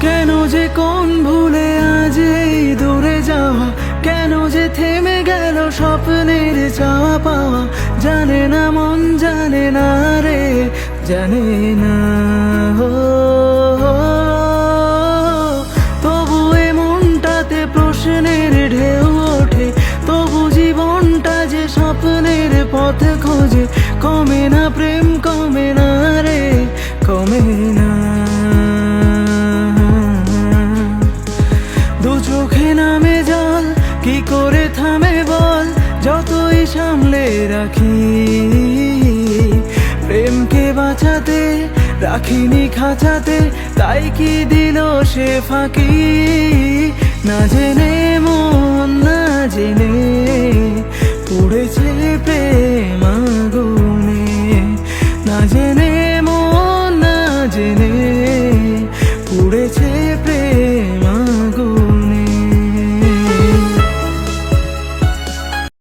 কেন যে কোন ভুলে আজ এই দূরে যাওয়া, কেন যে থেমে গেল স্বপ্নের চাওয়া পাওয়া। জানে না মন, জানে না রে, জানে না। তবু এ মনটাতে প্রশ্নের ঢেউ ওঠে, তবু জীবনটা যে স্বপ্নের পথ খোঁজে। কমে না প্রেম, কমে না রে, কমে না। দু চোখে নামে জল, কি করে থামে বল, যতই সামলে রাখি। প্রেমকে বাঁচাতে রাখিনি খাঁচাতে, তাই কি দিল সে ফাঁকি। না জেনে মন, না জেনে পড়েছে প্রেম আগুনে। না জেনে মন, না জেনে পড়েছে